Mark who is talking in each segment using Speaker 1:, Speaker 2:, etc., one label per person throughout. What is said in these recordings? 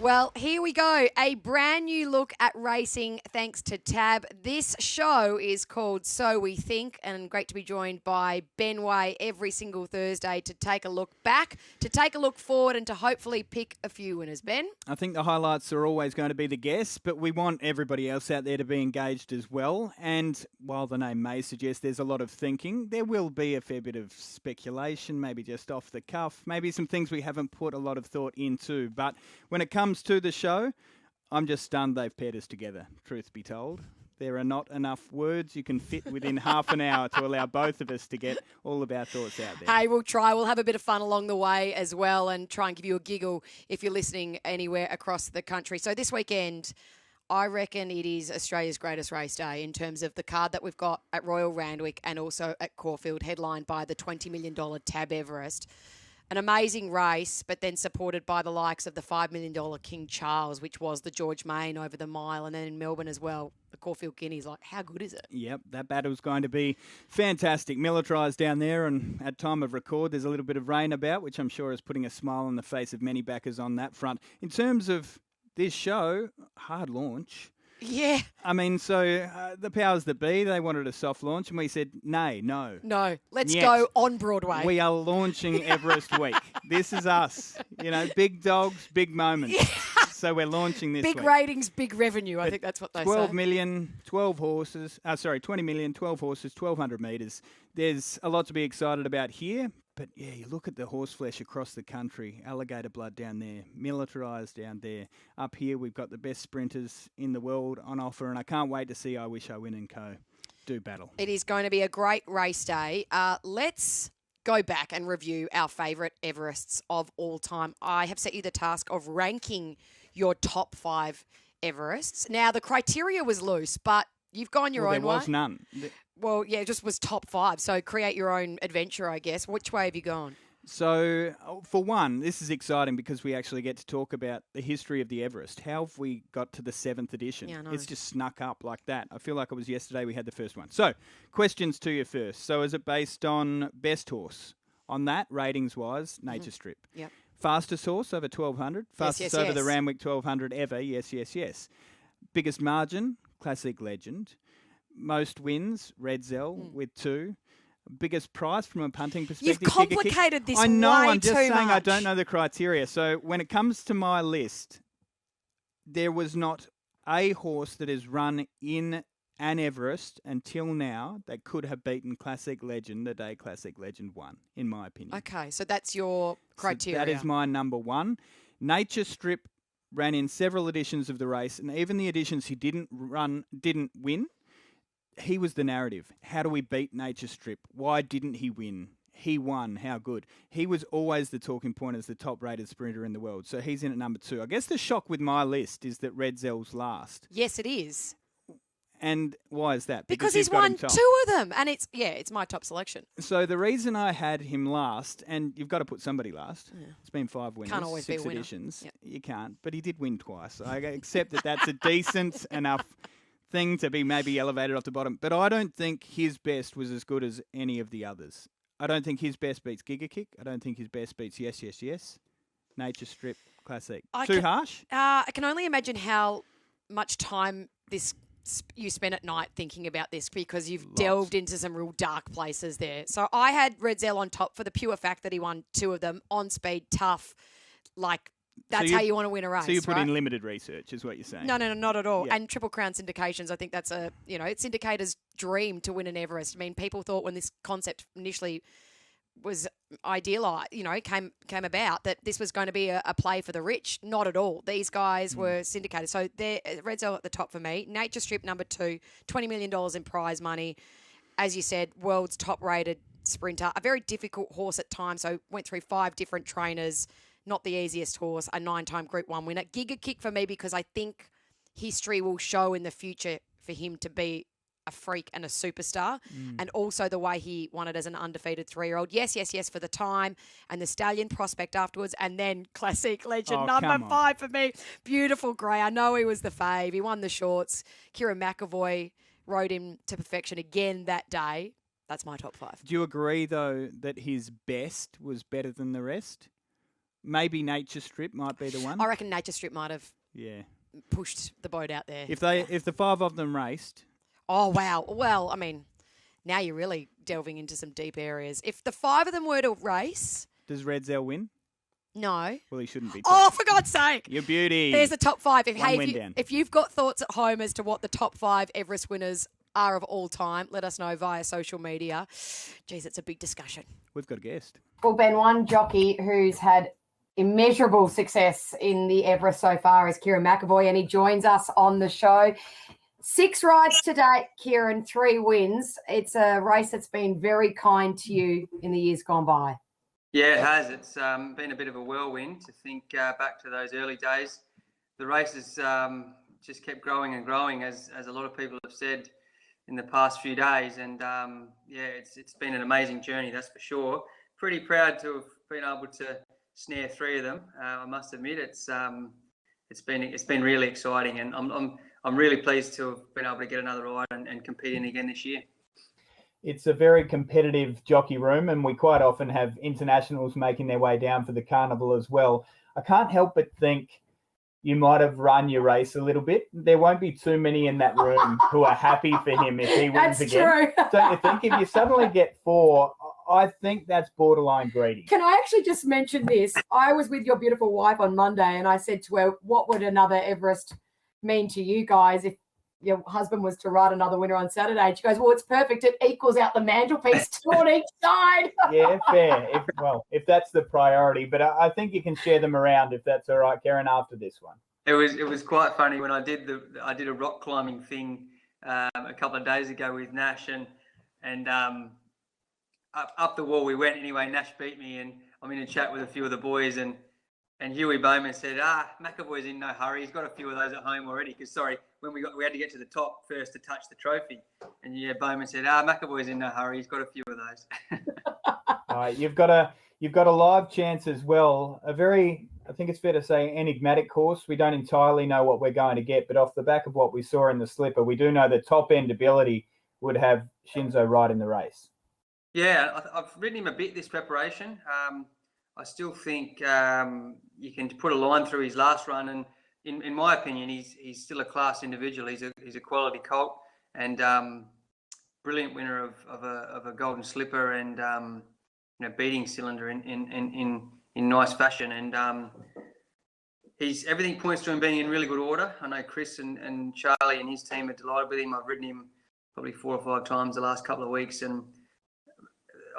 Speaker 1: Well, here we go. A brand new look at racing thanks to Tab. This show is called So We Think, and great to be joined by Ben Way every single Thursday to take a look back, to take a look forward, and to hopefully pick a few winners. Ben?
Speaker 2: I think the highlights are always going to be the guests, but we want everybody else out there to be engaged as well. And while the name may suggest there's a lot of thinking, there will be a fair bit of speculation, maybe just off the cuff, maybe some things we haven't put a lot of thought into. But when it comes to the show, I'm just stunned they've paired us together, truth be told. There are not enough words you can fit within half an hour to allow both of us to get all of our thoughts out there.
Speaker 1: Hey, we'll try. We'll have a bit of fun along the way as well and try and give you a giggle if you're listening anywhere across the country. So this weekend, I reckon it is Australia's greatest race day in terms of the card that we've got at Royal Randwick and also at Caulfield, headlined by the $20 million Tab Everest. An amazing race, but then supported by the likes of the $5 million King Charles, which was the George Main over the mile, and then in Melbourne as well, the Caulfield Guineas. Like, how good is it?
Speaker 2: Yep, that battle's going to be fantastic. Militarised down there, and at time of record, there's a little bit of rain about, which I'm sure is putting a smile on the face of many backers on that front. In terms of this show, hard launch.
Speaker 1: Yeah.
Speaker 2: I mean, so the powers that be, they wanted a soft launch, and we said, no.
Speaker 1: No, let's go on Broadway.
Speaker 2: We are launching Everest week. This is us. You know, big dogs, big moments. Yeah. So we're launching this
Speaker 1: big
Speaker 2: week.
Speaker 1: ratings, big revenue. I think that's what they
Speaker 2: 12
Speaker 1: say.
Speaker 2: million, 12 horses. 20 million, 12 horses, 1,200 metres. There's a lot to be excited about here. But, yeah, you look at the horse flesh across the country, alligator blood down there, militarised down there. Up here, we've got the best sprinters in the world on offer, and I can't wait to see I Wish I Win and Co. do battle.
Speaker 1: It is going to be a great race day. Let's go back and review our favourite Everests of all time. I have set you the task of ranking your top 5 Everests. Now, the criteria was loose, but you've gone your own way.
Speaker 2: There was none.
Speaker 1: Well, yeah, it just was top 5. So create your own adventure, I guess. Which way have you gone?
Speaker 2: So, for one, this is exciting because we actually get to talk about the history of the Everest. How have we got to the 7th edition?
Speaker 1: Yeah, I know.
Speaker 2: It's just snuck up like that. I feel like it was yesterday we had the first one. So, questions to you first. So, is it based on best horse? On that, ratings-wise, Nature Strip.
Speaker 1: Yep.
Speaker 2: Fastest horse over 1,200. Fastest over the Randwick 1,200 ever. Yes. Biggest margin, Classic Legend. Most wins, Redzell with 2. Biggest price from a punting perspective.
Speaker 1: You've complicated this
Speaker 2: I know,
Speaker 1: way
Speaker 2: I'm just
Speaker 1: too
Speaker 2: saying
Speaker 1: much.
Speaker 2: I don't know the criteria. So when it comes to my list, there was not a horse that has run in an Everest until now that could have beaten Classic Legend the day Classic Legend won, in my opinion.
Speaker 1: Okay, so that's your criteria.
Speaker 2: So that is my number one. Nature Strip ran in several editions of the race, and even the editions he didn't win. He was the narrative. How do we beat Nature Strip? Why didn't he win? He won. How good. He was always the talking point as the top-rated sprinter in the world. So he's in at number 2. I guess the shock with my list is that Redzell's last.
Speaker 1: Yes, it is.
Speaker 2: And why is that?
Speaker 1: Because he's won 2 of them. And it's my top selection.
Speaker 2: So the reason I had him last, and you've got to put somebody last. Yeah. It's been 5 winners,
Speaker 1: can't always
Speaker 2: 6
Speaker 1: be a winner.
Speaker 2: editions.
Speaker 1: Yep.
Speaker 2: You can't. But he did win twice. I accept that that's a decent enough thing to be maybe elevated off the bottom. But I don't think his best was as good as any of the others. I don't think his best beats Giga Kick. I don't think his best beats Yes. Nature Strip Classic. Harsh?
Speaker 1: I can only imagine how much time you spent at night thinking about this because you've delved into some real dark places there. So I had Redzell on top for the pure fact that he won 2 of them, on speed, tough, like that's how you want to win a race.
Speaker 2: So you put
Speaker 1: right?
Speaker 2: in limited research is what you're saying?
Speaker 1: No, not at all.
Speaker 2: Yeah.
Speaker 1: And Triple Crown syndications, I think that's it's syndicator's dream to win an Everest. I mean, people thought when this concept initially was idealised, came about, that this was going to be a play for the rich. Not at all. These guys were syndicated. So Redzell at the top for me. Nature Strip number 2, $20 million in prize money. As you said, world's top-rated sprinter. A very difficult horse at times. So went through 5 different trainers. Not the easiest horse. A 9-time Group 1 winner. Giga Kick for me because I think history will show in the future for him to be a freak and a superstar, and also the way he won it as an undefeated 3-year-old. Yes for the time, and the Stallion prospect afterwards, and then Classic Legend number 5 for me. Beautiful grey. I know he was the fave. He won the shorts. Kieran McAvoy rode him to perfection again that day. That's my top 5.
Speaker 2: Do you agree, though, that his best was better than the rest? maybe Nature Strip might be the one.
Speaker 1: I reckon Nature Strip might have pushed the boat out there.
Speaker 2: If the 5 of them raced.
Speaker 1: Oh, wow. Well, I mean, now you're really delving into some deep areas. If the 5 of them were to race...
Speaker 2: Does Redzel win?
Speaker 1: No.
Speaker 2: Well, he shouldn't be.
Speaker 1: Oh, for God's sake.
Speaker 2: Your beauty.
Speaker 1: There's the top 5.
Speaker 2: If
Speaker 1: you've got thoughts at home as to what the top 5 Everest winners are of all time, let us know via social media. Geez, it's a big discussion.
Speaker 2: We've got a guest.
Speaker 3: Well, Ben, one jockey who's had immeasurable success in the Everest so far is Kieran McAvoy, and he joins us on the show. 6 rides to date, Kieran, 3 wins. It's a race that's been very kind to you in the years gone by.
Speaker 4: Yeah, it has. It's been a bit of a whirlwind to think back to those early days. The race has just kept growing and growing, as a lot of people have said in the past few days. And it's been an amazing journey, that's for sure. Pretty proud to have been able to snare 3 of them. I must admit, it's been really exciting, and I'm really pleased to have been able to get another ride and compete in again this year.
Speaker 5: It's a very competitive jockey room, and we quite often have internationals making their way down for the carnival as well. I can't help but think you might have run your race a little bit. There won't be too many in that room who are happy for him if he wins
Speaker 3: That's
Speaker 5: again.
Speaker 3: True.
Speaker 5: Don't you think? If you suddenly get 4, I think that's borderline greedy.
Speaker 3: Can I actually just mention this? I was with your beautiful wife on Monday, and I said to her, what would another Everest mean to you guys if your husband was to ride another winner on Saturday? She goes, well, it's perfect. It equals out the mantelpiece on each side.
Speaker 5: Yeah, fair. If that's the priority. But I think you can share them around if that's all right, Karen, after this one.
Speaker 4: It was quite funny when I did a rock climbing thing a couple of days ago with Nash, and up the wall we went anyway. Nash beat me, and I'm in a chat with a few of the boys, and Huey Bowman said, McAvoy's in no hurry. He's got a few of those at home already. Because when we had to get to the top first to touch the trophy. And Bowman said, McAvoy's in no hurry. He's got a few of those.
Speaker 5: All right, you've got a live chance as well. A very, I think it's fair to say, enigmatic course. We don't entirely know what we're going to get, but off the back of what we saw in the slipper, we do know the top end ability would have Shinzo right in the race.
Speaker 4: Yeah, I've ridden him a bit this preparation. I still think you can put a line through his last run, and in my opinion, he's still a class individual. He's a quality colt, and brilliant winner of a golden slipper, and beating Cylinder in nice fashion. And everything points to him being in really good order. I know Chris and Charlie and his team are delighted with him. I've ridden him probably 4 or 5 times the last couple of weeks, and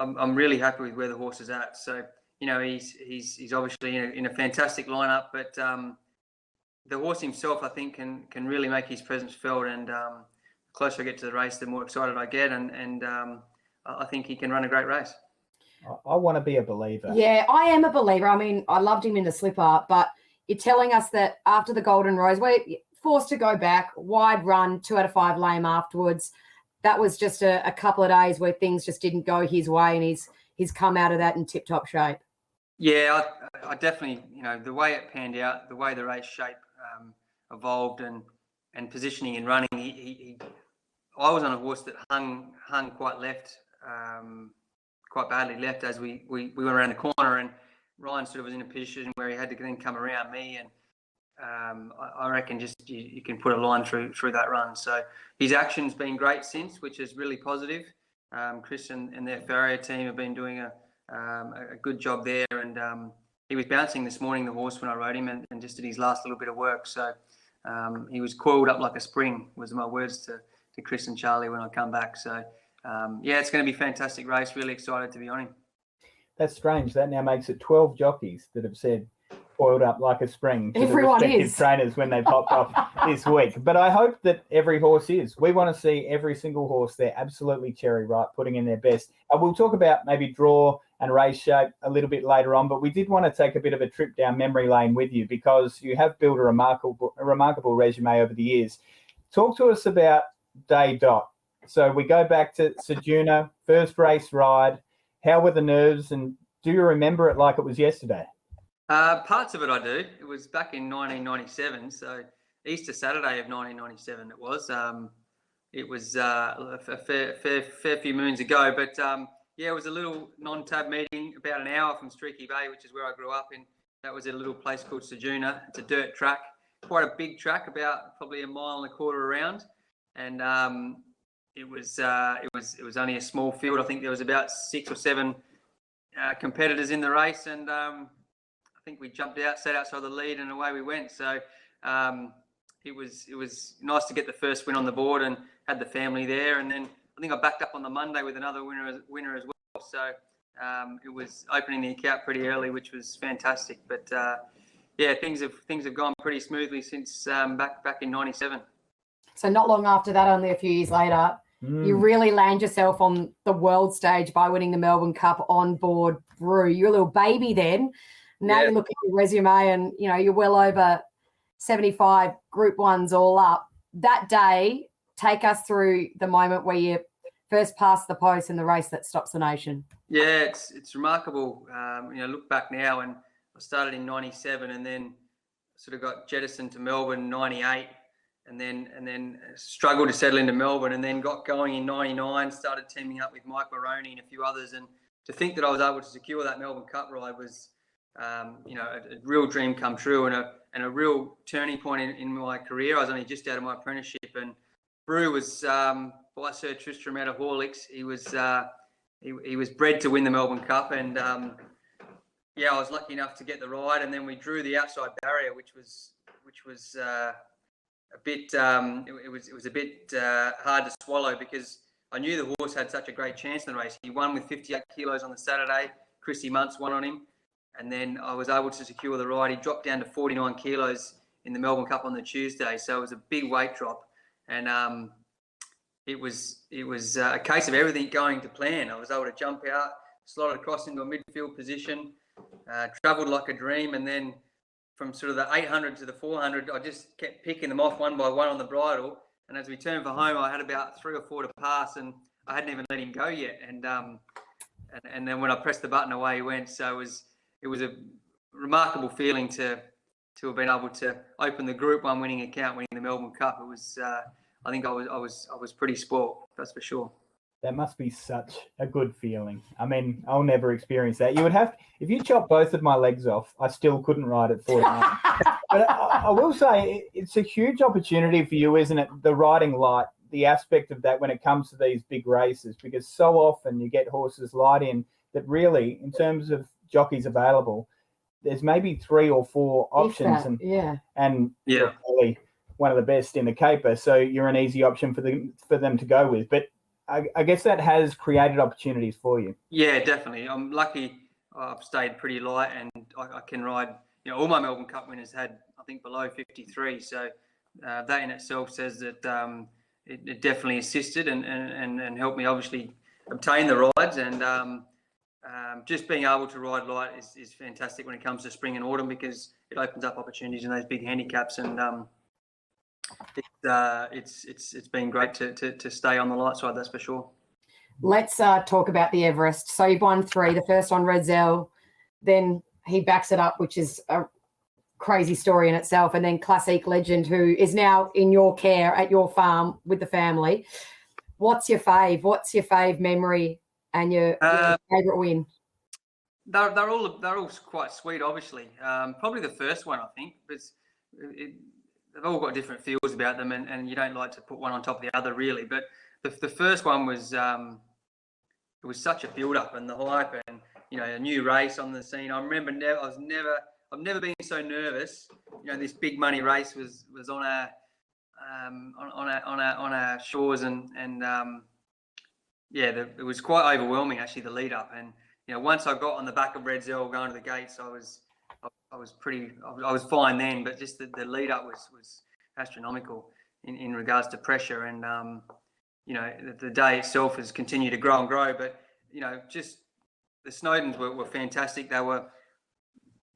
Speaker 4: I'm really happy with where the horse is at. So. He's obviously in a fantastic lineup, but the horse himself, I think, can really make his presence felt. And the closer I get to the race, the more excited I get, and I think he can run a great race.
Speaker 5: I want to be a believer.
Speaker 3: Yeah, I am a believer. I mean, I loved him in the slipper, but you're telling us that after the Golden Rose, we're forced to go back, wide run, 2 out of 5 lame afterwards. That was just a couple of days where things just didn't go his way, and he's come out of that in tip-top shape.
Speaker 4: Yeah, I definitely, the way it panned out, the way the race shape evolved, and positioning and running. I was on a horse that hung quite left, quite badly left as we went around the corner, and Ryan sort of was in a position where he had to then come around me, and I reckon just you can put a line through that run. So his action's been great since, which is really positive. Chris and their farrier team have been doing a good job there, and he was bouncing this morning, the horse, when I rode him, and just did his last little bit of work. So he was coiled up like a spring, was my words to Chris and Charlie when I come back. So it's going to be a fantastic race. Really excited to be on him.
Speaker 5: That's strange. That now makes it 12 jockeys that have said coiled up like a spring to
Speaker 3: Everyone
Speaker 5: the respective
Speaker 3: is.
Speaker 5: trainers when they popped off this week. But I hope that every horse is. We want to see every single horse there absolutely cherry ripe, putting in their best. We'll talk about maybe draw and race shape a little bit later on, but we did want to take a bit of a trip down memory lane with you because you have built a remarkable resume over the years. Talk to us about day dot. So we go back to Sejuna, first race ride. How were the nerves, and do you remember it like it was yesterday?
Speaker 4: Parts of it I do. It was back in 1997, so Easter Saturday of 1997 it was. It was a fair few moons ago, but it was a little non-tab meeting about an hour from Streaky Bay, which is where I grew up That was at a little place called Sejuna. It's a dirt track, quite a big track, about probably 1.25 miles around, and it was only a small field. I think there was about 6 or 7 competitors in the race, and I think we jumped out, sat outside the lead, and away we went. So it was nice to get the first win on the board and had the family there. And then I think I backed up on the Monday with another winner as well. So it was opening the account pretty early, which was fantastic. But yeah, things have gone pretty smoothly since back in '97.
Speaker 3: So not long after that, only a few years later, you really land yourself on the world stage by winning the Melbourne Cup on board Brew. You're a little baby then. Now you look at your resume and, you're well over 75 Group 1s all up. That day, take us through the moment where you first passed the post in the race that stops the nation.
Speaker 4: Yeah, it's remarkable. Look back now, and I started in '97 and then sort of got jettisoned to Melbourne '98. And then struggled to settle into Melbourne, and then got going in '99, started teaming up with Mike Maroney and a few others. And to think that I was able to secure that Melbourne Cup ride was, a real dream come true, and a real turning point in my career. I was only just out of my apprenticeship, and Brew was by Sir Tristram out of Horlicks. He was bred to win the Melbourne Cup, and I was lucky enough to get the ride. And then we drew the outside barrier, which was a bit it was a bit hard to swallow, because I knew the horse had such a great chance in the race. He won with 58 kilos on the Saturday. Chrissy Muntz won on him, and then I was able to secure the ride. He dropped down to 49 kilos in the Melbourne Cup on the Tuesday, so it was a big weight drop, and it was a case of everything going to plan. I was able to jump out, slide across into a midfield position, travelled like a dream, and then from sort of the 800 to the 400, I just kept picking them off one by one on the bridle. And as we turned for home, I had about 3 or 4 to pass, and I hadn't even let him go yet. And then when I pressed the button, away he went. So it was a remarkable feeling to have been able to open the Group 1 winning account, winning the Melbourne Cup. It was, I think I was pretty spoilt, that's for sure.
Speaker 5: That must be such a good feeling. I mean, I'll never experience that. You would have, if you chop both of my legs off, I still couldn't ride at 49. But I will say it's a huge opportunity for you, isn't it? The riding light, the aspect of that when it comes to these big races, because so often you get horses light in that really, in terms of jockeys available, there's maybe 3 or 4 options, and you're really one of the best in the caper, so you're an easy option for them to go with. But I guess that has created opportunities for you. Yeah,
Speaker 4: definitely. I'm lucky. I've stayed pretty light, and I can ride. All my Melbourne Cup winners had, I think, below 53. So that in itself says that it definitely assisted and helped me obviously obtain the rides. And just being able to ride light is fantastic when it comes to spring and autumn, because it opens up opportunities in those big handicaps. And it's been great to stay on the light side, that's for sure.
Speaker 3: Let's talk about the Everest. So you've won 3, the first on Redzel, then he backs it up, which is a crazy story in itself, and then Classique Legend, who is now in your care at your farm with the family. What's your fave? What's your fave memory and your favourite win?
Speaker 4: They're all quite sweet, obviously. Probably the first one, I think, because they've all got different feels about them, and you don't like to put one on top of the other, really. But the first one was it was such a build-up and the hype, and a new race on the scene. I remember I've never been so nervous. This big money race was on our shores, and it was quite overwhelming, actually, the lead up. And once I got on the back of Redzel going to the gates, I was fine then, but just the lead up was astronomical in regards to pressure. And the day itself has continued to grow and grow, but just the Snowdens were fantastic. They were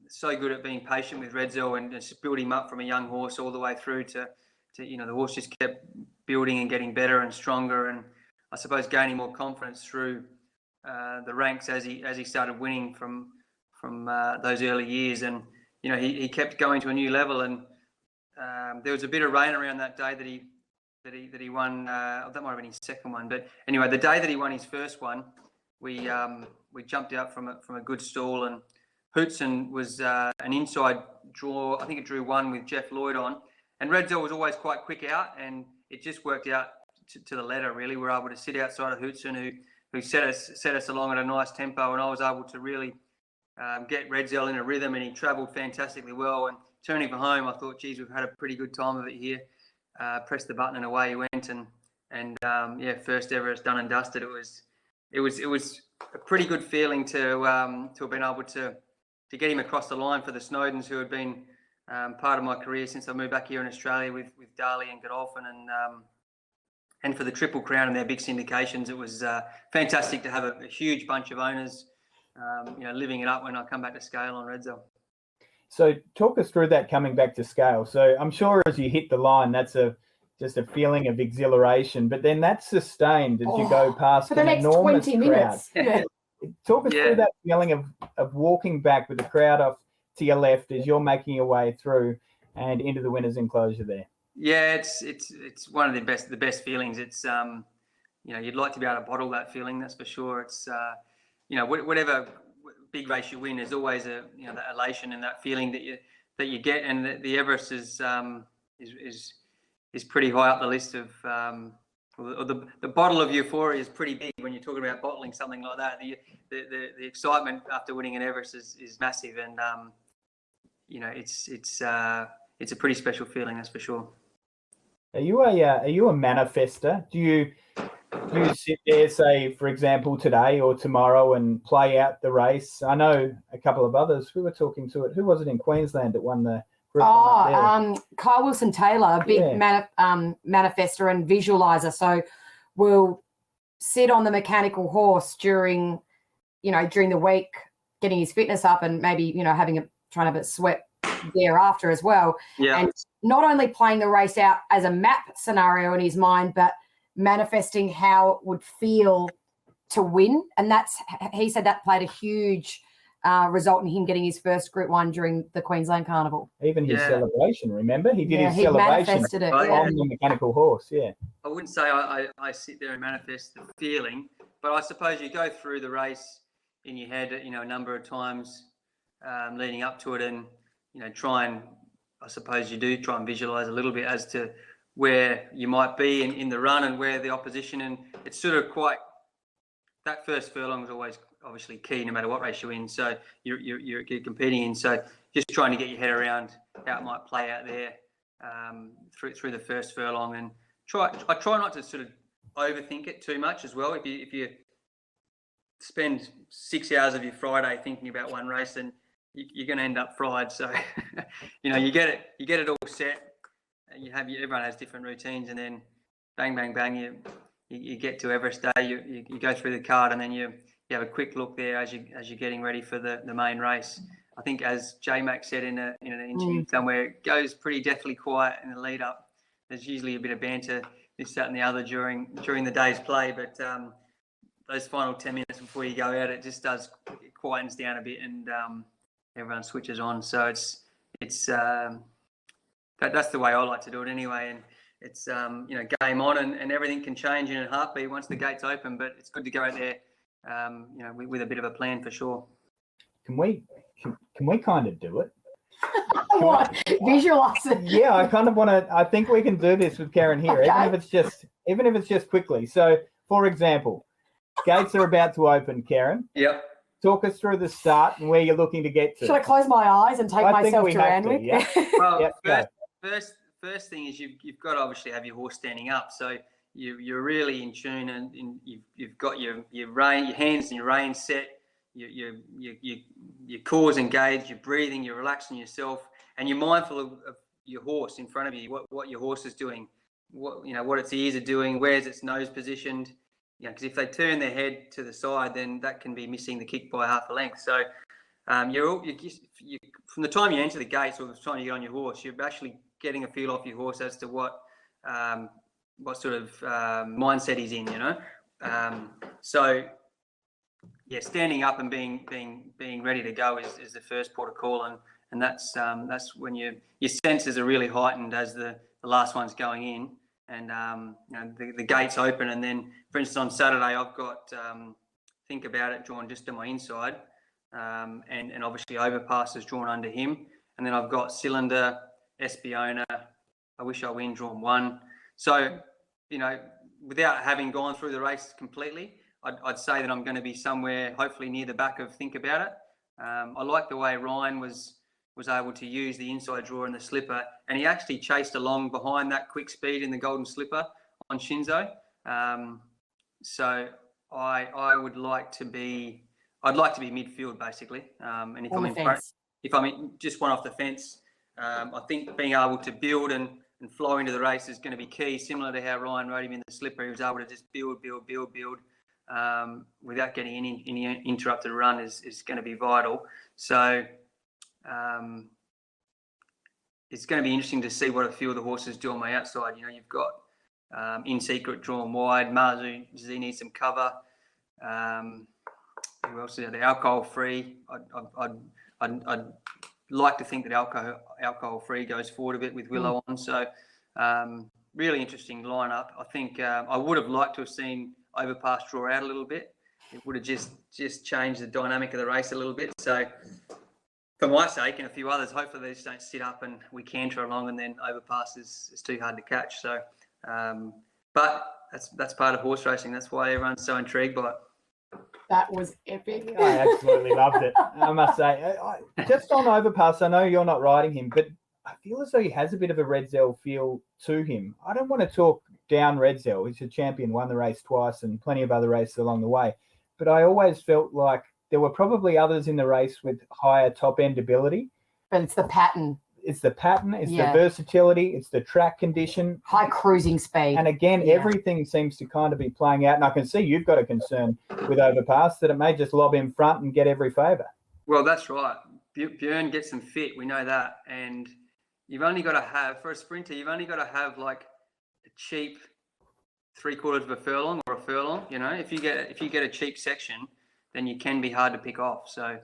Speaker 4: so good at being patient with Redzel and just build him up from a young horse all the way through to the horse just kept building and getting better and stronger, and I suppose gaining more confidence through the ranks as he started winning from those early years. And he kept going to a new level, and there was a bit of rain around that day that he won. That might have been his second one, but anyway, the day that he won his first one, we jumped out from a good stall, and Hootson was an inside draw. I think it drew one with Jeff Lloyd on, and Redzel was always quite quick out, and it just worked out to the letter. Really, we were able to sit outside of Hootson, who set us along at a nice tempo, and I was able to really get Redzel in a rhythm, and he travelled fantastically well. And turning for home, I thought, geez, we've had a pretty good time of it here. Pressed the button and away he went, and first Everest done and dusted. It was a pretty good feeling to have been able to get him across the line for the Snowdens, who had been part of my career since I moved back here in Australia with Darley and Godolphin, and for the Triple Crown and their big syndications. It was fantastic to have a huge bunch of owners, living it up when I come back to scale on Redzel.
Speaker 5: So talk us through that coming back to scale. So I'm sure as you hit the line, that's just a feeling of exhilaration, but then that's sustained as you go past an enormous 20 minutes. Crowd. Yeah. Talk us through that feeling of walking back with the crowd off to your left as you're making your way through and into the winner's enclosure there.
Speaker 4: Yeah, it's one of the best feelings. It's you'd like to be able to bottle that feeling, that's for sure. It's whatever big race you win, there's always that elation and that feeling that you get, and the Everest is pretty high up the list of the bottle of euphoria is pretty big when you're talking about bottling something like that. The excitement after winning an Everest is massive, and it's a pretty special feeling, that's for sure.
Speaker 5: Are you a manifester? Do you sit there, say, for example, today or tomorrow and play out the race? I know a couple of others who were talking to it. Who was it in Queensland that won the group?
Speaker 3: Kyle Wilson-Taylor, big manifester and visualizer. So we'll sit on the mechanical horse during the week, getting his fitness up and maybe, trying to have a sweat thereafter as well.
Speaker 4: Yeah.
Speaker 3: And not only playing the race out as a map scenario in his mind, but manifesting how it would feel to win. And he said that played a huge result in him getting his first Group 1 during the Queensland Carnival.
Speaker 5: Even his celebration, remember? He did his celebration on the mechanical horse,
Speaker 4: I wouldn't say I sit there and manifest the feeling, but I suppose you go through the race in your head, a number of times leading up to it, and, I suppose you do try and visualise a little bit as to where you might be in the run and where the opposition, and it's sort of quite, that first furlong is always obviously key no matter what race you're in, so you're competing in, so just trying to get your head around how it might play out there through the first furlong, and I try not to sort of overthink it too much as well. If you spend 6 hours of your Friday thinking about one race, then you're going to end up fried. So you get it all set. Everyone has different routines, and then bang, bang, bang, you get to Everest Day. You go through the card, and then you have a quick look there as you're getting ready for the main race. I think, as J-Mac said in an interview somewhere, it goes pretty deathly quiet in the lead up. There's usually a bit of banter, this, that, and the other during the day's play, but those final 10 minutes before you go out, it quietens down a bit, and everyone switches on. So it's that's the way I like to do it anyway. And it's game on, and everything can change in a heartbeat once the gates open. But it's good to go out there, with a bit of a plan for sure.
Speaker 5: Can we kind of do it?
Speaker 3: What? Visualize it.
Speaker 5: Yeah, I kind of want to. I think we can do this with Karen here,
Speaker 3: okay.
Speaker 5: even if it's just quickly. So, for example, gates are about to open, Karen.
Speaker 4: Yep.
Speaker 5: Talk us through the start and where you're looking to get to.
Speaker 3: Should I close my eyes and take myself to Randwick?
Speaker 5: Yeah.
Speaker 4: Well, first thing is you've got to obviously have your horse standing up, so you're really in tune, and you've got your hands and your rein set, your cores engaged, you're breathing, you're relaxing yourself, and you're mindful of your horse in front of you, what your horse is doing, what its ears are doing, where's its nose positioned. Because if they turn their head to the side, then that can be missing the kick by half a length. So you from the time you enter the gates or the time you get on your horse, you're actually getting a feel off your horse as to what sort of mindset he's in. Standing up and being ready to go is the first port of call, and that's when your senses are really heightened as the last one's going in. And the gates open, and then, for instance, on Saturday I've got Think About It drawn just to my inside. and obviously Overpass is drawn under him. And then I've got Cylinder, Espiona, I Wish I Win drawn 1. So, without having gone through the race completely, I'd say that I'm going to be somewhere hopefully near the back of Think About It. I like the way Ryan was able to use the inside draw and the slipper, and he actually chased along behind that quick speed in the Golden Slipper on Shinzo. So I'd like to be midfield basically. And if I'm just one off the fence, I think being able to build and flow into the race is going to be key. Similar to how Ryan rode him in the slipper, he was able to just build without getting any interrupted run is going to be vital. So it's going to be interesting to see what a few of the horses do on my outside. You've got In Secret drawn wide. Marzu Z needs some cover. Who else is there? The Alcohol Free. I'd like to think that Alcohol Free goes forward a bit with Willow on. So really interesting lineup. I think I would have liked to have seen Overpass draw out a little bit. It would have just changed the dynamic of the race a little bit. So for my sake and a few others, hopefully they just don't sit up and we canter along and then Overpass is too hard to catch. So, but that's part of horse racing. That's why everyone's so intrigued by it.
Speaker 3: That was epic.
Speaker 5: I absolutely loved it. I must say, just on Overpass, I know you're not riding him, but I feel as though he has a bit of a Redzel feel to him. I don't want to talk down Redzel. He's a champion, won the race twice and plenty of other races along the way. But I always felt like there were probably others in the race with higher top-end ability.
Speaker 3: But it's the pattern.
Speaker 5: It's the pattern, it's the versatility, it's the track condition.
Speaker 3: High cruising speed.
Speaker 5: And again, everything seems to kind of be playing out. And I can see you've got a concern with Overpass that it may just lob in front and get every favour.
Speaker 4: Well, that's right. Björn gets them fit. We know that. And you've only got to have, for a sprinter, like a cheap 3/4 of a furlong or a furlong. If you get a cheap section, then you can be hard to pick off. So,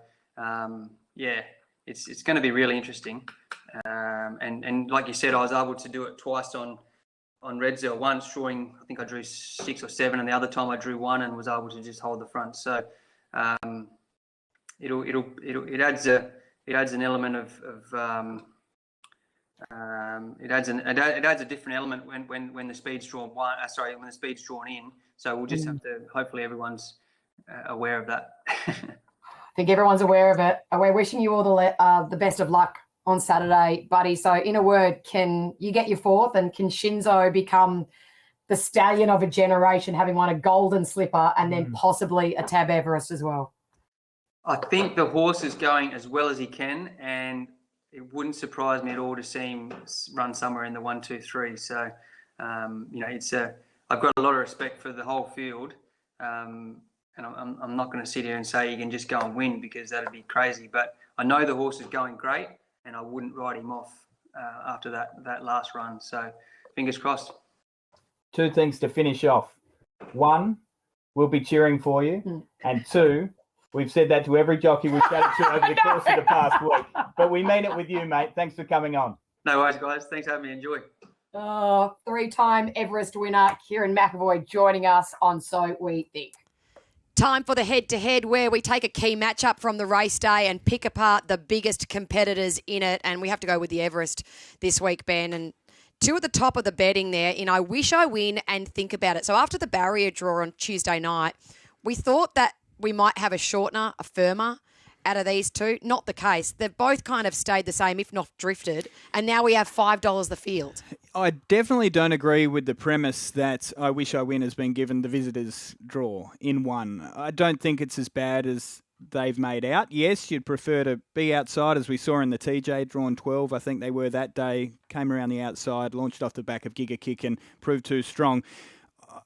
Speaker 4: it's going to be really interesting. And like you said, I was able to do it twice on Redzel. Once drawing, I think I drew 6 or 7, and the other time I drew 1 and was able to just hold the front. So it adds an element of it adds a different element when the speed's drawn when the speed's drawn in. So we'll just have to, hopefully everyone's aware of that.
Speaker 3: I think everyone's aware of it. We're wishing you all the best of luck on Saturday, buddy. So in a word, can you get your 4th, and can Shinzo become the stallion of a generation, having won a Golden Slipper and then possibly a Tab Everest as well?
Speaker 4: I think the horse is going as well as he can, and it wouldn't surprise me at all to see him run somewhere in the 1, 2, 3. So, I've got a lot of respect for the whole field. And I'm not going to sit here and say he can just go and win, because that'd be crazy. But I know the horse is going great, and I wouldn't write him off after that last run. So fingers crossed. 2
Speaker 5: things to finish off. 1, we'll be cheering for you. And 2, we've said that to every jockey we've chatted to over the course of the past week. But we mean it with you, mate. Thanks for coming on.
Speaker 4: No worries, guys. Thanks for having me. Enjoy.
Speaker 3: 3-time Everest winner Kieran McAvoy joining us on So We Think.
Speaker 1: Time for the head-to-head, where we take a key matchup from the race day and pick apart the biggest competitors in it. And we have to go with the Everest this week, Ben. And 2 at the top of the betting there in I Wish I Win and Think About It. So after the barrier draw on Tuesday night, we thought that we might have a shortener, a firmer out of these 2. Not the case. They've both kind of stayed the same, if not drifted. And now we have $5 the field.
Speaker 2: I definitely don't agree with the premise that I Wish I Win has been given the visitors' draw in 1. I don't think it's as bad as they've made out. Yes, you'd prefer to be outside, as we saw in the TJ, drawn 12. I think they were that day, came around the outside, launched off the back of Giga Kick and proved too strong.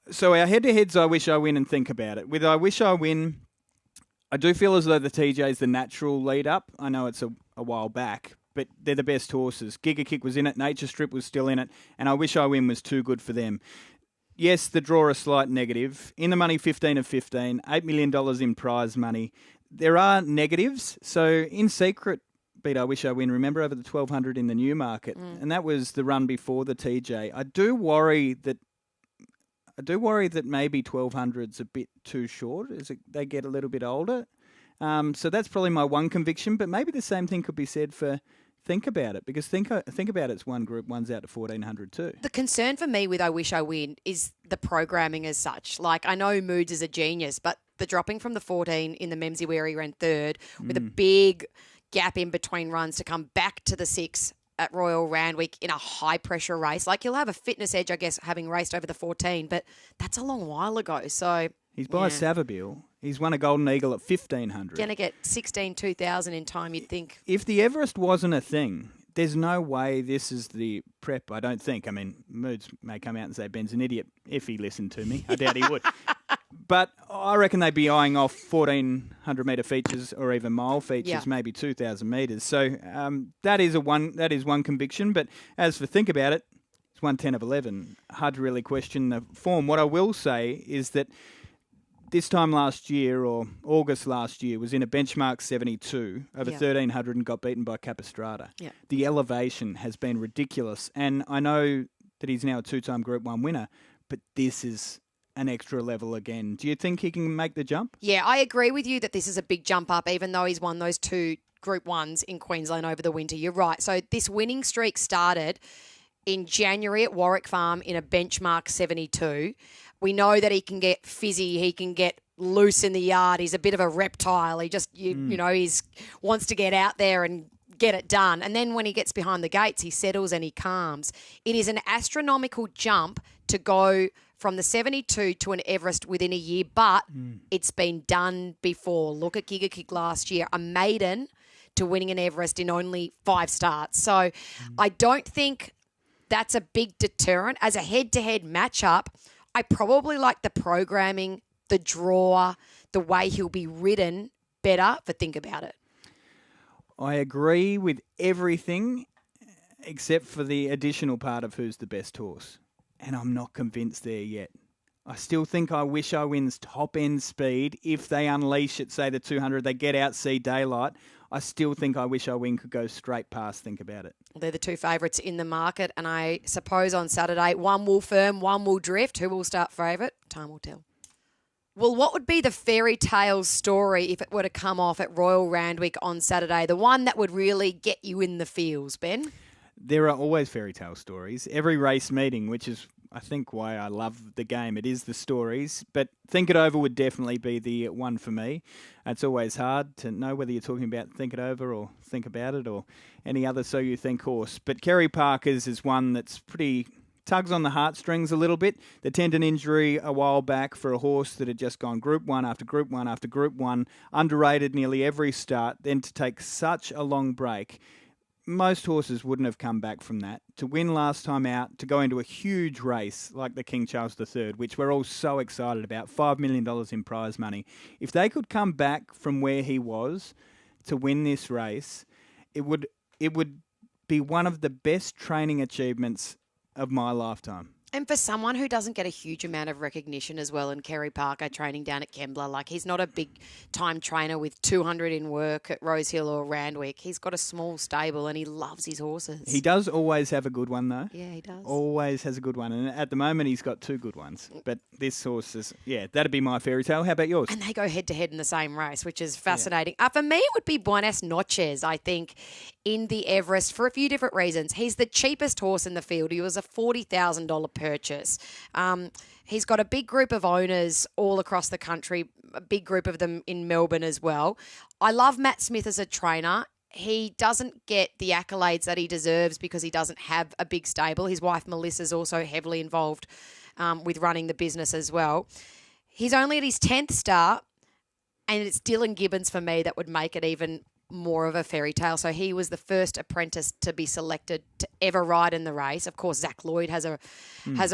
Speaker 2: So our head-to-heads, I Wish I Win and Think About It. With I Wish I Win, I do feel as though the TJ is the natural lead-up. I know it's a while back, but they're the best horses. Giga Kick was in it, Nature Strip was still in it, and I Wish I Win was too good for them. Yes, the draw a slight negative. In the money, 15 of 15, $8 million in prize money. There are negatives. So In Secret beat I Wish I Win, remember, over the 1,200 in the Newmarket, and that was the run before the TJ. I do worry that maybe 1,200's a bit too short as they get a little bit older. So that's probably my one conviction, but maybe the same thing could be said for Think About It, because Think About It's one Group 1's out to 1,400 too.
Speaker 1: The concern for me with I Wish I Win is the programming as such. Like, I know Moods is a genius, but the dropping from the 14 in the Memsie where he ran third with a big gap in between runs to come back to the 6 at Royal Randwick in a high-pressure race. Like, you'll have a fitness edge, I guess, having raced over the 14, but that's a long while ago. So
Speaker 2: He's by Savabeel. He's won a Golden Eagle at 1,500.
Speaker 1: Going to get 2,000 in time, you'd think.
Speaker 2: If the Everest wasn't a thing, there's no way this is the prep, I don't think. I mean, Moods may come out and say Ben's an idiot if he listened to me. I doubt he would. But I reckon they'd be eyeing off 1,400-metre features or even mile features, maybe 2,000 metres. So that is one conviction. But as for Think About It, it's 1:10 of 11. Hard to really question the form. What I will say is that this time last year, or August last year, was in a benchmark 72 over 1,300 and got beaten by Capistrata.
Speaker 1: Yeah.
Speaker 2: The elevation has been ridiculous. And I know that he's now a 2-time Group 1 winner, but this is an extra level again. Do you think he can make the jump?
Speaker 1: Yeah, I agree with you that this is a big jump up, even though he's won those 2 Group 1s in Queensland over the winter. You're right. So this winning streak started in January at Warwick Farm in a benchmark 72. We know that he can get fizzy. He can get loose in the yard. He's a bit of a reptile. He just, you know, he's wants to get out there and get it done. And then when he gets behind the gates, he settles and he calms. It is an astronomical jump to go from the 72 to an Everest within a year, but it's been done before. Look at Giga Kick last year, a maiden to winning an Everest in only 5 starts. So I don't think that's a big deterrent. As a head-to-head matchup, I probably like the programming, the draw, the way he'll be ridden better for Think About It.
Speaker 2: I agree with everything except for the additional part of who's the best horse. And I'm not convinced there yet. I still think I Wish I Win's top-end speed, if they unleash at, say, the 200, they get out, see daylight, I still think I Wish I Win could go straight past Think About It.
Speaker 1: They're the 2 favourites in the market, and I suppose on Saturday, one will firm, one will drift. Who will start favourite? Time will tell. Well, what would be the fairy tale story if it were to come off at Royal Randwick on Saturday? The one that would really get you in the feels, Ben?
Speaker 2: There are always fairy tale stories. Every race meeting, which is, I think, why I love the game. It is the stories. But Think It Over would definitely be the one for me. It's always hard to know whether you're talking about Think It Over or Think About It or any other So You Think horse. But Kerry Parker's is one that's pretty tugs on the heartstrings a little bit. The tendon injury a while back for a horse that had just gone Group 1 after Group 1 after Group 1, underrated nearly every start, then to take such a long break. Most horses wouldn't have come back from that. To win last time out, to go into a huge race like the King Charles III, which we're all so excited about, $5 million in prize money. If they could come back from where he was to win this race, it would be one of the best training achievements of my lifetime.
Speaker 1: And for someone who doesn't get a huge amount of recognition as well, and Kerry Parker training down at Kembla, like he's not a big-time trainer with 200 in work at Rosehill or Randwick. He's got a small stable and he loves his horses.
Speaker 2: He does always have a good one, though.
Speaker 1: Yeah, he does.
Speaker 2: Always has a good one. And at the moment, he's got 2 good ones. But this horse is, that'd be my fairy tale. How about yours?
Speaker 1: And they go head-to-head in the same race, which is fascinating. For me, it would be Buenos Noches, I think, in the Everest for a few different reasons. He's the cheapest horse in the field. He was a $40,000 purchase. He's got a big group of owners all across the country, a big group of them in Melbourne as well. I love Matt Smith as a trainer. He doesn't get the accolades that he deserves because he doesn't have a big stable. His wife Melissa is also heavily involved with running the business as well. He's only at his 10th start, and it's Dylan Gibbons for me that would make it even more of a fairy tale. So he was the first apprentice to be selected to ever ride in the race. Of course, Zach Lloyd has a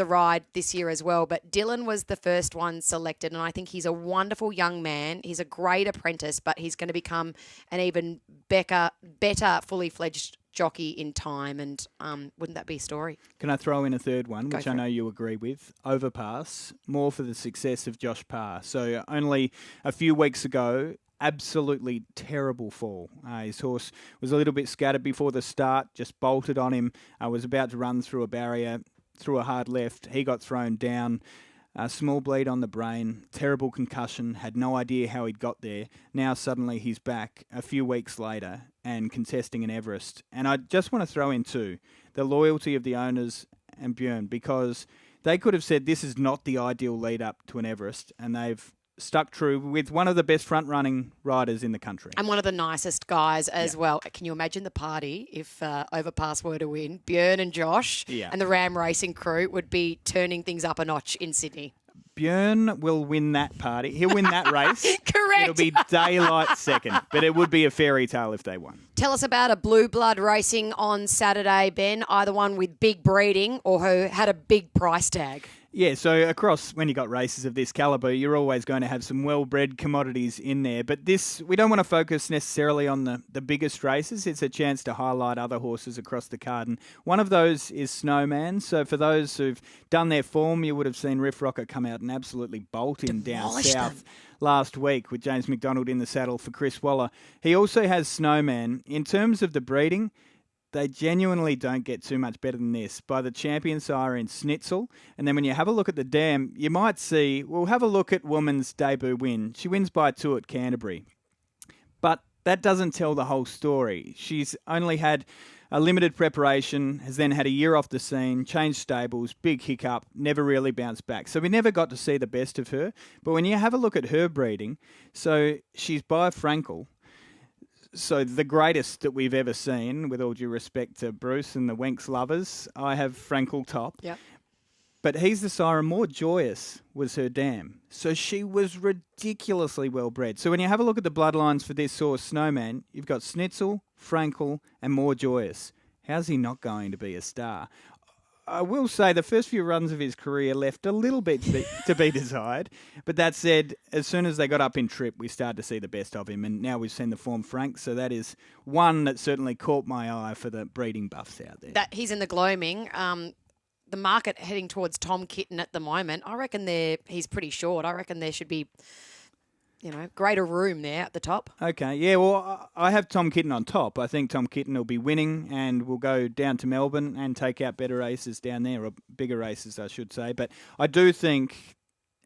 Speaker 1: ride this year as well, but Dylan was the first one selected, and I think he's a wonderful young man. He's a great apprentice, but he's going to become an even better fully fledged jockey in time, and wouldn't that be a story?
Speaker 2: Can I throw in a third one,
Speaker 1: Go
Speaker 2: which
Speaker 1: for
Speaker 2: I know
Speaker 1: it.
Speaker 2: you agree with? Overpass, more for the success of Josh Parr. So only a few weeks ago, absolutely terrible fall. His horse was a little bit scattered before the start, just bolted on him, was about to run through a barrier, through a hard left. He got thrown down. A small bleed on the brain, terrible concussion, had no idea how he'd got there. Now suddenly he's back a few weeks later and contesting an Everest. And I just want to throw in too the loyalty of the owners and Björn, because they could have said this is not the ideal lead up to an Everest, and they've stuck true with one of the best front-running riders in the country.
Speaker 1: And one of the nicest guys as well. Can you imagine the party if Overpass were to win? Björn and Josh and the Ram Racing crew would be turning things up a notch in Sydney.
Speaker 2: Björn will win that party. He'll win that race.
Speaker 1: Correct.
Speaker 2: It'll be daylight second, but it would be a fairy tale if they won.
Speaker 1: Tell us about a Blue Blood racing on Saturday, Ben. Either one with big breeding or who had a big price tag.
Speaker 2: Yeah, so across, when you got races of this calibre, you're always going to have some well-bred commodities in there. But this, we don't want to focus necessarily on the biggest races. It's a chance to highlight other horses across the card. And one of those is Snowman. So for those who've done their form, you would have seen Riff Rocker come out and absolutely bolt him down south last week with James McDonald in the saddle for Chris Waller. He also has Snowman. In terms of the breeding, they genuinely don't get too much better than this. By the champion sire in Schnitzel. And then when you have a look at the dam, you might see, we'll have a look at Woman's debut win. She wins by 2 at Canterbury. But that doesn't tell the whole story. She's only had a limited preparation, has then had a year off the scene, changed stables, big hiccup, never really bounced back. So we never got to see the best of her. But when you have a look at her breeding, so she's by Frankel. So the greatest that we've ever seen, with all due respect to Bruce and the Wenks lovers, I have Frankel top.
Speaker 1: Yep.
Speaker 2: But he's the siren. More Joyous was her dam. So she was ridiculously well bred. So when you have a look at the bloodlines for this horse, Snowman, you've got Schnitzel, Frankel and More Joyous. How's he not going to be a star? I will say the first few runs of his career left a little bit to be desired. But that said, as soon as they got up in trip, we started to see the best of him. And now we've seen the form Frank. So that is one that certainly caught my eye for the breeding buffs out there.
Speaker 1: That he's in the gloaming. The market heading towards Tom Kitten at the moment, I reckon he's pretty short. I reckon there should be, greater room there at the top.
Speaker 2: Okay, yeah, well, I have Tom Kitten on top. I think Tom Kitten will be winning and will go down to Melbourne and take out better races down there, or bigger races, I should say. But I do think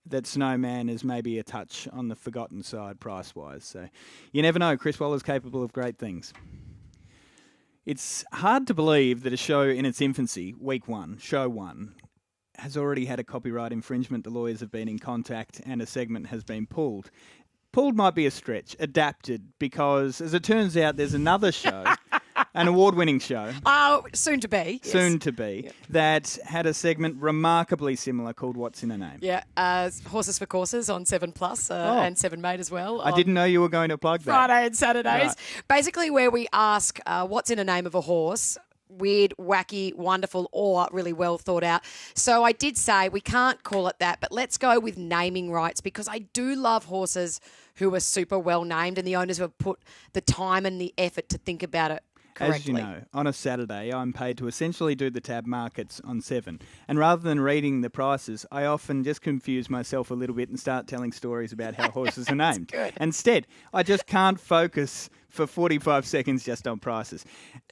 Speaker 2: that Snowman is maybe a touch on the forgotten side price-wise. So you never know. Chris Waller's capable of great things. It's hard to believe that a show in its infancy, week 1, show 1, has already had a copyright infringement. The lawyers have been in contact and a segment has been pulled. Pulled might be a stretch, adapted, because as it turns out, there's another show, an award-winning show.
Speaker 1: Soon to be. Yes.
Speaker 2: Soon to be, yep. That had a segment remarkably similar called What's in a Name.
Speaker 1: Yeah, Horses for Courses on 7 Plus and 7 Mate as well.
Speaker 2: I didn't know you were going to plug that.
Speaker 1: Friday and Saturdays.
Speaker 2: Right.
Speaker 1: Basically where we ask what's in a name of a horse. Weird, wacky, wonderful, or really well thought out. So I did say we can't call it that, but let's go with naming rights, because I do love horses who are super well named and the owners who have put the time and the effort to think about it correctly.
Speaker 2: As you know, on a Saturday, I'm paid to essentially do the tab markets on 7. And rather than reading the prices, I often just confuse myself a little bit and start telling stories about how horses are named.
Speaker 1: Good.
Speaker 2: Instead, I just can't focus for 45 seconds just on prices.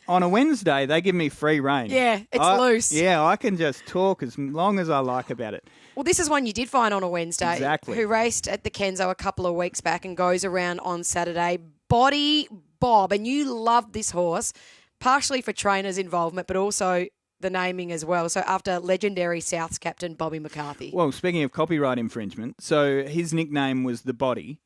Speaker 2: On a Wednesday, they give me free rein.
Speaker 1: Yeah, it's loose.
Speaker 2: Yeah, I can just talk as long as I like about it.
Speaker 1: Well, this is one you did find on a Wednesday.
Speaker 2: Exactly.
Speaker 1: Who raced at the Kenzo a couple of weeks back and goes around on Saturday. Body Bob. And you loved this horse, partially for trainers' involvement, but also the naming as well. So after legendary Souths captain Bobby McCarthy.
Speaker 2: Well, speaking of copyright infringement, so his nickname was The Body,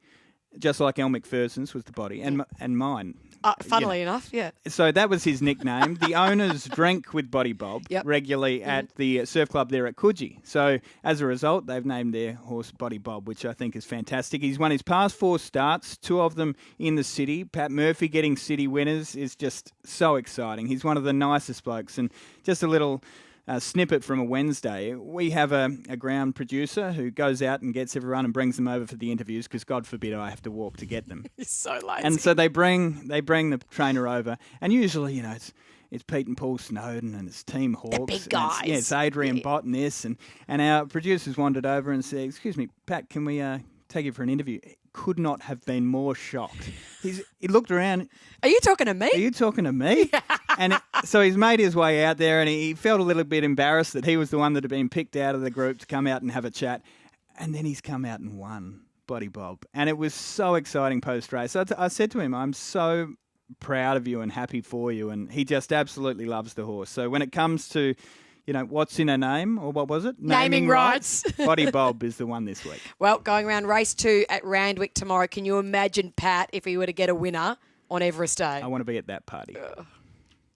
Speaker 2: just like Al McPherson's was The Body, and mine.
Speaker 1: Funnily enough, yeah.
Speaker 2: So that was his nickname. The owners drink with Body Bob regularly at the surf club there at Coogee. So as a result, they've named their horse Body Bob, which I think is fantastic. He's won his past 4 starts, 2 of them in the city. Pat Murphy getting city winners is just so exciting. He's one of the nicest blokes. And just a little snippet from a Wednesday. We have a ground producer who goes out and gets everyone and brings them over for the interviews, because God forbid I have to walk to get them.
Speaker 1: He's so lazy.
Speaker 2: And so they bring the trainer over, and usually, it's Pete and Paul Snowden and it's Team Hawks.
Speaker 1: The big guys.
Speaker 2: It's Adrian Bott and this, and our producers wandered over and said, "Excuse me, Pat, can we take you for an interview?" Could not have been more shocked. He looked around.
Speaker 1: Are you talking to me?
Speaker 2: Are you talking to me? And so he's made his way out there, and he felt a little bit embarrassed that he was the one that had been picked out of the group to come out and have a chat. And then he's come out and won, Body Bob. And it was so exciting post-race. I said to him, I'm so proud of you and happy for you. And he just absolutely loves the horse. So when it comes to, what's in a name, or what was it?
Speaker 1: Naming rights.
Speaker 2: Body Bob is the one this week.
Speaker 1: Well, going around race 2 at Randwick tomorrow, can you imagine, Pat, if he were to get a winner on Everest Day?
Speaker 2: I want to be at that party.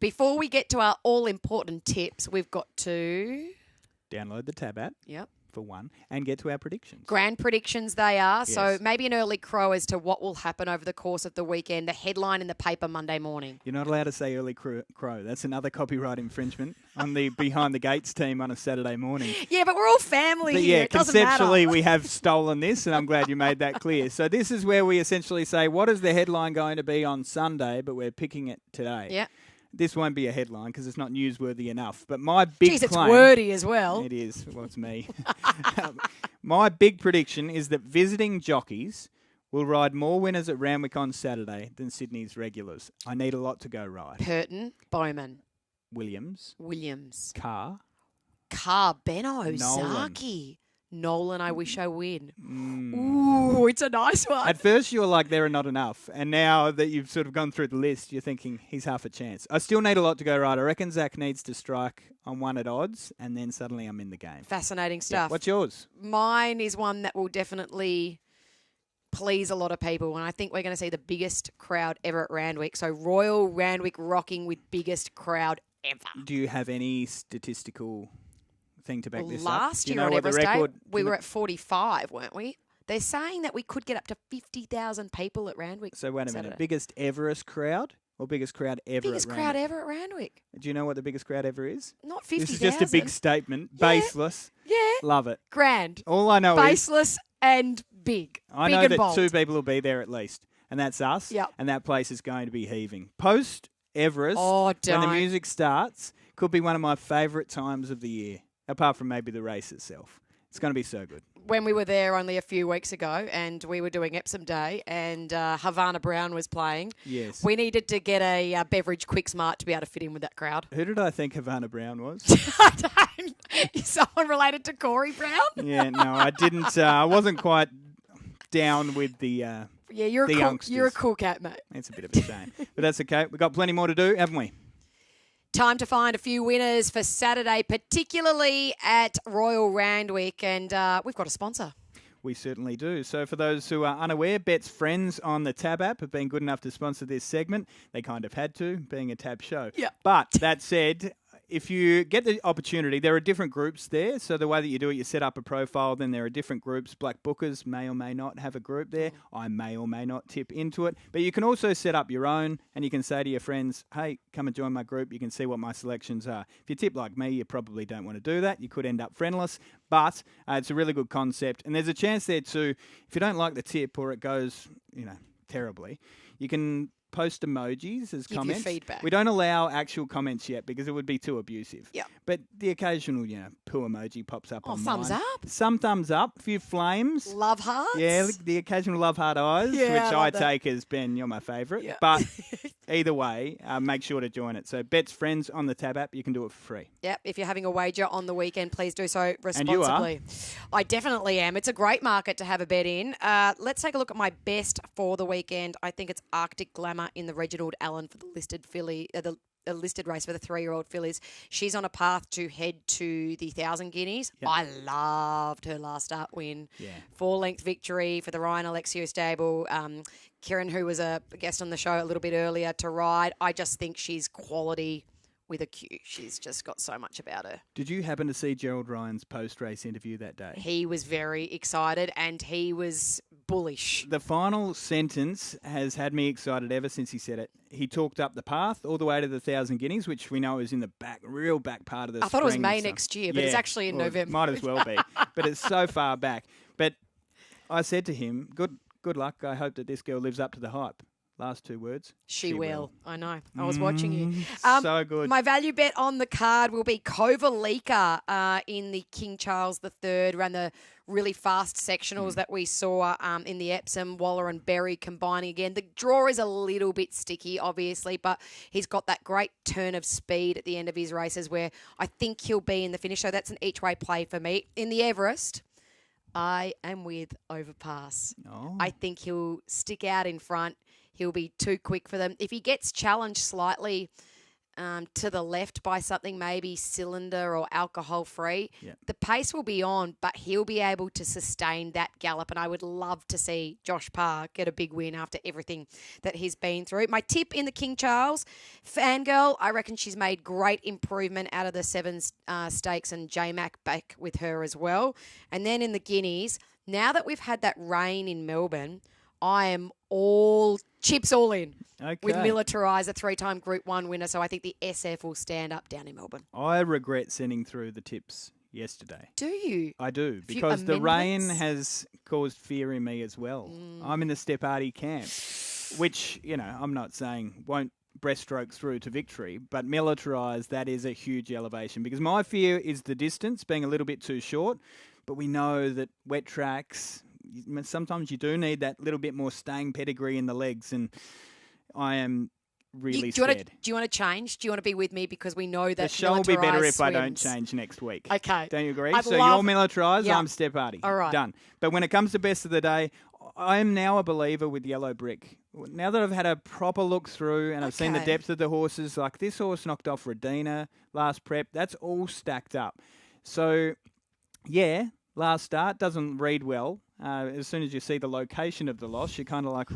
Speaker 1: Before we get to our all-important tips, we've got to...
Speaker 2: Download the Tab app.
Speaker 1: Yep.
Speaker 2: For one, and get to our predictions.
Speaker 1: Grand predictions they are.
Speaker 2: Yes.
Speaker 1: So maybe an early crow as to what will happen over the course of the weekend. The headline in the paper Monday morning.
Speaker 2: You're not allowed to say early crow. That's another copyright infringement on the Behind the Gates team on a Saturday morning.
Speaker 1: Yeah, but we're all family here.
Speaker 2: Yeah,
Speaker 1: it doesn't matter.
Speaker 2: conceptually we have stolen this, and I'm glad you made that clear. So this is where we essentially say, what is the headline going to be on Sunday, but we're picking it today.
Speaker 1: Yeah.
Speaker 2: This won't be a headline because it's not newsworthy enough. But my big
Speaker 1: Jeez, it's
Speaker 2: claim...
Speaker 1: wordy as well.
Speaker 2: It is. Well, it's me. My big prediction is that visiting jockeys will ride more winners at Randwick on Saturday than Sydney's regulars. I need a lot to go right.
Speaker 1: Purton, Bowman,
Speaker 2: Williams, Carr,
Speaker 1: Benno,
Speaker 2: Nolan.
Speaker 1: Zaki. Nolan, I wish I win. Ooh, it's a nice one.
Speaker 2: At first you were like, there are not enough. And now that you've sort of gone through the list, you're thinking, he's half a chance. I still need a lot to go right. I reckon Zach needs to strike on one at odds, and then suddenly I'm in the game.
Speaker 1: Fascinating stuff.
Speaker 2: Yeah. What's yours?
Speaker 1: Mine is one that will definitely please a lot of people, and I think we're going to see the biggest crowd ever at Randwick. So Royal Randwick rocking with biggest crowd ever.
Speaker 2: Do you have any statistical thing to back this up?
Speaker 1: Last year on Everest Day, we were at 45, weren't we? They're saying that we could get up to 50,000 people at Randwick.
Speaker 2: So wait a
Speaker 1: Saturday.
Speaker 2: minute, biggest Everest crowd or biggest crowd ever
Speaker 1: Biggest
Speaker 2: at
Speaker 1: crowd
Speaker 2: Randwick?
Speaker 1: ever at Randwick.
Speaker 2: Do you know what the biggest crowd ever is?
Speaker 1: Not 50,000.
Speaker 2: This is just a big statement,
Speaker 1: Yeah.
Speaker 2: baseless.
Speaker 1: Yeah.
Speaker 2: Love it.
Speaker 1: Grand.
Speaker 2: All I know is
Speaker 1: Baseless and big.
Speaker 2: I
Speaker 1: big
Speaker 2: know
Speaker 1: and
Speaker 2: that
Speaker 1: bold.
Speaker 2: 2 people will be there at least, and that's us.
Speaker 1: Yep.
Speaker 2: And that place is going to be heaving. Post Everest,
Speaker 1: Oh,
Speaker 2: when the
Speaker 1: don't.
Speaker 2: music starts, could be one of my favourite times of the year, apart from maybe the race itself. It's going to be so good.
Speaker 1: When we were there only a few weeks ago and we were doing Epsom Day and Havana Brown was playing,
Speaker 2: Yes.
Speaker 1: we needed to get a beverage quick smart to be able to fit in with that crowd.
Speaker 2: Who did I think Havana Brown was?
Speaker 1: I don't. Is someone related to Corey Brown?
Speaker 2: Yeah, no, I didn't. I wasn't quite down with the
Speaker 1: Yeah, you're
Speaker 2: the
Speaker 1: a cool,
Speaker 2: youngsters.
Speaker 1: you're a cool cat, mate.
Speaker 2: It's a bit of a shame. But that's okay. We've got plenty more to do, haven't we?
Speaker 1: Time to find a few winners for Saturday, particularly at Royal Randwick, and we've got a sponsor.
Speaker 2: We certainly do. So for those who are unaware, Bet's friends on the Tab app have been good enough to sponsor this segment. They kind of had to, being a Tab show.
Speaker 1: Yeah.
Speaker 2: But that said, if you get the opportunity, there are different groups there. So the way that you do it, you set up a profile, then there are different groups. Black Bookers may or may not have a group there. I may or may not tip into it. But you can also set up your own, and you can say to your friends, hey, come and join my group. You can see what my selections are. If you tip like me, you probably don't want to do that. You could end up friendless. But it's a really good concept. And there's a chance there too, if you don't like the tip or it goes, terribly, you can post emojis as
Speaker 1: Give your
Speaker 2: comments.
Speaker 1: feedback.
Speaker 2: We don't allow actual comments yet because it would be too abusive.
Speaker 1: Yeah.
Speaker 2: But the occasional, poo emoji pops up on
Speaker 1: thumbs
Speaker 2: mine.
Speaker 1: up.
Speaker 2: Some thumbs up, a few flames.
Speaker 1: Love hearts.
Speaker 2: Yeah, the occasional love heart eyes,
Speaker 1: Yeah,
Speaker 2: which
Speaker 1: I
Speaker 2: I
Speaker 1: love that.
Speaker 2: take as, Ben, you're my favourite.
Speaker 1: Yeah.
Speaker 2: But either way, make sure to join it. So Bet's friends on the Tab app, you can do it for free.
Speaker 1: Yep, if you're having a wager on the weekend, please do so
Speaker 2: And you are?
Speaker 1: responsibly. I definitely am. It's a great market to have a bet in. Let's take a look at my best for the weekend. I think it's Arctic Glamour in the Reginald Allen for the listed filly, the listed race for the 3-year-old fillies. She's on a path to head to the 1,000 Guineas.
Speaker 2: Yep.
Speaker 1: I loved her last start win.
Speaker 2: Yeah.
Speaker 1: 4-length victory for the Ryan Alexio stable. Kieran, who was a guest on the show a little bit earlier, to ride. I just think she's quality with a Q. She's just got so much about her.
Speaker 2: Did you happen to see Gerald Ryan's post-race interview that day?
Speaker 1: He was very excited and he was bullish.
Speaker 2: The final sentence has had me excited ever since he said it. He talked up the path all the way to the 1,000 Guineas, which we know is in the real back part of the
Speaker 1: I thought it was
Speaker 2: spring
Speaker 1: May
Speaker 2: and stuff.
Speaker 1: next year, but it's actually in
Speaker 2: well, it
Speaker 1: November.
Speaker 2: Might as well be. But it's so far back. But I said to him, good luck. I hope that this girl lives up to the hype. Last 2 words.
Speaker 1: She will. I know. I was watching you.
Speaker 2: So good.
Speaker 1: My value bet on the card will be Kovalika in the King Charles III, around the really fast sectionals that we saw in the Epsom, Waller and Berry combining again. The draw is a little bit sticky, obviously, but he's got that great turn of speed at the end of his races where I think he'll be in the finish. So that's an each-way play for me. In the Everest, I am with Overpass.
Speaker 2: Oh.
Speaker 1: I think he'll stick out in front. He'll be too quick for them. If he gets challenged slightly to the left by something, maybe cylinder or alcohol-free, the pace will be on, but he'll be able to sustain that gallop. And I would love to see Josh Parr get a big win after everything that he's been through. My tip in the King Charles, Fangirl, I reckon she's made great improvement out of the 7 stakes, and J-Mac back with her as well. And then in the Guineas, now that we've had that rain in Melbourne, I am all in with Militarize, a 3-time Group 1 winner. So I think the SF will stand up down in Melbourne.
Speaker 2: I regret sending through the tips yesterday.
Speaker 1: Do you?
Speaker 2: I do, because the rain has caused fear in me as well. I'm in the Stepardi camp, which, I'm not saying won't breaststroke through to victory, but Militarize, that is a huge elevation, because my fear is the distance being a little bit too short, but we know that wet tracks, sometimes you do need that little bit more staying pedigree in the legs, and I am really scared.
Speaker 1: Do you want to change? Do you want to be with me, because we know that
Speaker 2: the show will be better if I don't
Speaker 1: swims.
Speaker 2: change next week.
Speaker 1: Okay.
Speaker 2: Don't you agree? You're Militarized,
Speaker 1: Yep.
Speaker 2: I'm Stepardi.
Speaker 1: All right.
Speaker 2: Done. But when it comes to best of the day, I am now a believer with Yellow Brick. Now that I've had a proper look through and I've seen the depth of the horses, like this horse knocked off Redina last prep, that's all stacked up. So, yeah, last start doesn't read well. As soon as you see the location of the loss, you're kind of like,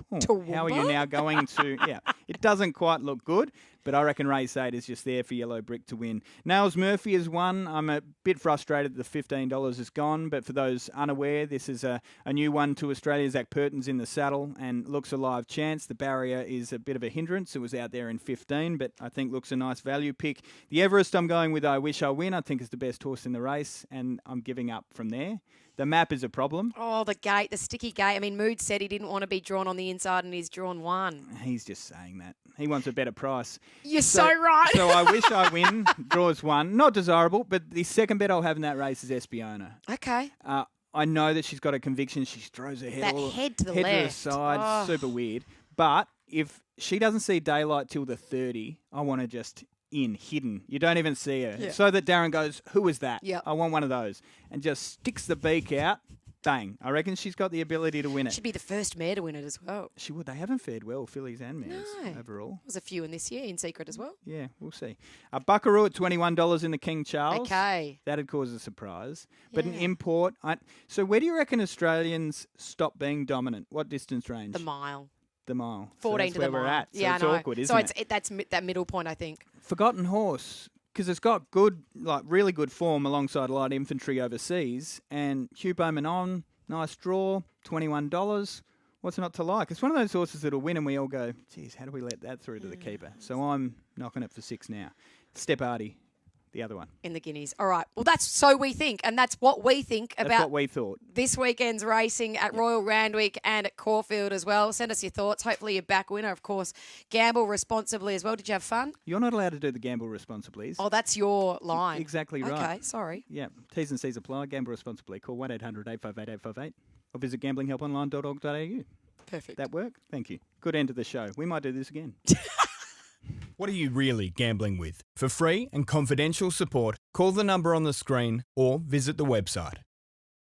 Speaker 2: how are you now going to... Yeah, it doesn't quite look good, but I reckon Race 8 is just there for Yellow Brick to win. Nails Murphy has won. I'm a bit frustrated that the $15 is gone, but for those unaware, this is a new one to Australia. Zach Purton's in the saddle and looks a live chance. The barrier is a bit of a hindrance. It was out there in 15, but I think looks a nice value pick. The Everest, I'm going with I Wish I Win. I think is the best horse in the race, and I'm giving up from there. The map is a problem.
Speaker 1: Oh, the gate, the sticky gate. I mean, Mood said he didn't want to be drawn on the inside, and he's drawn one.
Speaker 2: He's just saying that. He wants a better price.
Speaker 1: You're so right.
Speaker 2: So I Wish I Win draws one. Not desirable, but the second bet I'll have in that race is Espiona.
Speaker 1: Okay.
Speaker 2: I know that she's got a conviction. She throws her head
Speaker 1: head to the
Speaker 2: head
Speaker 1: left.
Speaker 2: to the side.
Speaker 1: Oh.
Speaker 2: Super weird. But if she doesn't see daylight till the 30, I want to just... hidden. You don't even see her.
Speaker 1: Yeah.
Speaker 2: So that Darren goes, who was that?
Speaker 1: Yep.
Speaker 2: I want one of those. And just sticks the beak out. Bang. I reckon she's got the ability to win it.
Speaker 1: She'd be the first mare to win it as well.
Speaker 2: She would. They haven't fared well, fillies and mares, overall.
Speaker 1: There's a few in this year, in secret as well.
Speaker 2: Yeah, we'll see. Buckaroo at $21 in the King Charles.
Speaker 1: Okay.
Speaker 2: That'd cause a surprise. But an import... So where do you reckon Australians stop being dominant? What distance range?
Speaker 1: The mile.
Speaker 2: The mile.
Speaker 1: 14
Speaker 2: so
Speaker 1: to
Speaker 2: where
Speaker 1: the mile.
Speaker 2: we're at. So
Speaker 1: yeah,
Speaker 2: it's
Speaker 1: I know.
Speaker 2: awkward, isn't it?
Speaker 1: So that's that middle point, I think.
Speaker 2: Forgotten horse. Because it's got good, really good form alongside light infantry overseas. And Hugh Bowman on, nice draw, $21. What's not to like? It's one of those horses that'll win and we all go, geez, how do we let that through to the keeper? So I'm knocking it for 6 now. Stepardi, the other one.
Speaker 1: In the Guineas. All right. Well, that's so we think, and that's what we think
Speaker 2: That's
Speaker 1: about
Speaker 2: what we thought.
Speaker 1: this weekend's racing at Royal Randwick and at Caulfield as well. Send us your thoughts. Hopefully you're back winner, of course. Gamble responsibly as well. Did you have fun?
Speaker 2: You're not allowed to do the gamble responsibly.
Speaker 1: Oh, that's your line.
Speaker 2: Exactly right.
Speaker 1: Okay, sorry.
Speaker 2: Yeah. T's and C's apply. Gamble responsibly. Call 1-800-858-858 or visit gamblinghelponline.org.au.
Speaker 1: Perfect.
Speaker 2: That work? Thank you. Good end to the show. We might do this again.
Speaker 6: What are you really gambling with? For free and confidential support, call the number on the screen or visit the website.